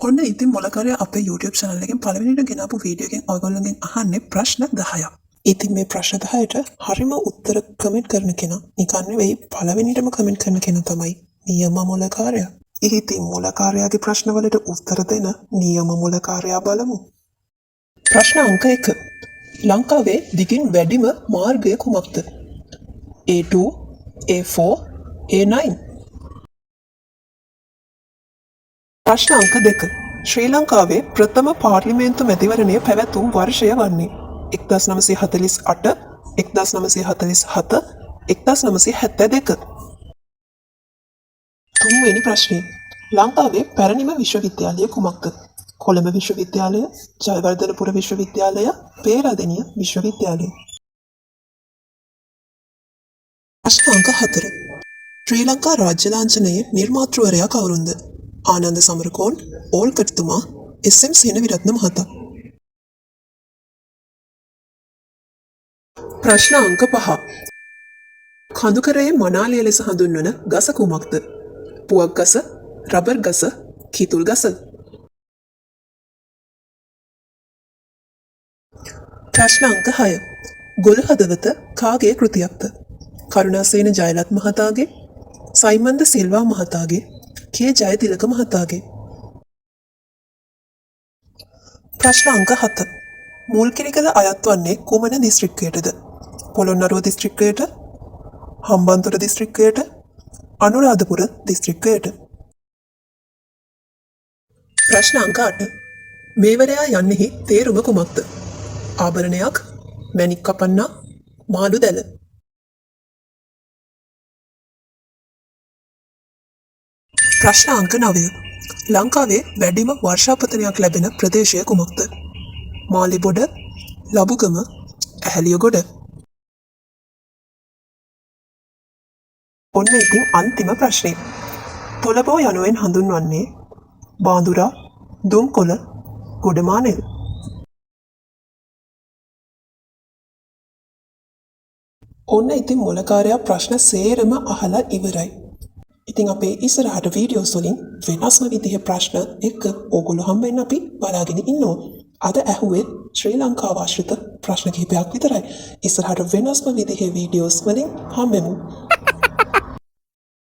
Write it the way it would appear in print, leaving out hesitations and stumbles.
ඔන්න ඉතින් මොලකාරයා අපේ YouTube channel එකෙන් පළවෙනිට ගෙනාපු වීඩියෝ එකෙන් ඔයගොල්ලෝගෙන් අහන්නේ ප්‍රශ්න 10ක්. ඉතින් මේ ප්‍රශ්න 10ට හරිම උත්තර කමෙන්ට් කරන කෙනා නිකන් නෙවෙයි පළවෙනිටම කමෙන්ට් කරන කෙනා තමයි නියම මොලකාරයා. ඉතින් මොලකාරයාගේ ප්‍රශ්නවලට උත්තර දෙන නියම මොලකාරයා බලමු. ප්‍රශ්න අංක 1. ලංකාවේ දිගින් වැඩිම මාර්ගය කුමක්ද? A2, A4, A9. ප්‍රශ්න අංක 2. ශ්‍රී ලංකාවේ ප්‍රථම පාර්ලිමේන්තු මැතිවරණය පැවැත් වූ වර්ෂය වන්නේ 1948, 1947, 1972. තුන්වෙනි ප්‍රශ්නය. ලංකාවේ පැරණිම විශ්වවිද්‍යාලය කුමක්ද? කොළඹ විශ්වවිද්‍යාලය, ජයවර්ධනපුර විශ්වවිද්‍යාලය, පේරාදෙණිය විශ්වවිද්‍යාලය. ප්‍රශ්න අංක 4. ශ්‍රී ලංකා රාජ්‍ය ලාංඡනයේ නිර්මාතෘවරයා කවුරුන්ද? ආනන්ද සමරකෝන්, ඕල්කට්තුමා, එස්.එම්. සේනවිරත්න මහතා. ප්‍රශ්න අංක 5. කඳුකරයේ මනාලිය ලෙස හඳුන්වන ගස කුමක්ද? පුවක් ගස, රබර් ගස, කිතුල් ගස. ප්‍රශ්න අංක 6. ගොළු හදවත කාගේ කෘතියක්ද? කරුණාසේන ජයලත් මහතාගේ, සයිමන්ද සිල්වා මහතාගේ, කේ ජයතිලක මහතාගේ. ප්‍රශ්න අංක 7. මුල්කිරිකල අයත් වන්නේ කුමන දිස්ත්‍රික්කයටද? පොළොන්නරුව දිස්ත්‍රික්කයට, හම්බන්තොට දිස්ත්‍රික්කයට, අනුරාධපුර දිස්ත්‍රික්කයට. ප්‍රශ්න අංක 8. මේවරයා යන්නෙහි තේරුම කුමක්ද? ආභරණයක්, මැණික් කපන්නා, මාළු දැල. ප්‍රශ්න අංක 9. ලංකාවේ වැඩිම වර්ෂාපතනයක් ලැබෙන ප්‍රදේශය කුමක්ද? මාලිබොඩ, ලබුගම, ඇහැලියගොඩ. ඔන්න ඉතින් අන්තිම ප්‍රශ්නේ. තොලබෝ යනුවෙන් හඳුන්වන්නේ බාඳුරා, දුම්කොළ, ගොඩමානෙල්. ඔන්න ඉතින් මොලකාරයා ප්‍රශ්න සේරම අහලා ඉවරයි. ඉතින් අපේ ඉස්සරහට වීඩියෝස් වලින් වෙනස්ම විදිහේ ප්‍රශ්න එක්ක ඕගොල්ලෝ හම්බෙන්න අපි බලාගෙන ඉන්නවා. අද ඇහුවේ ශ්‍රී ලංකාව ආශ්‍රිත ප්‍රශ්න කිහිපයක් විතරයි. ඉස්සරහට වෙනස්ම විදිහේ වීඩියෝස් වලින් හම්බෙමු.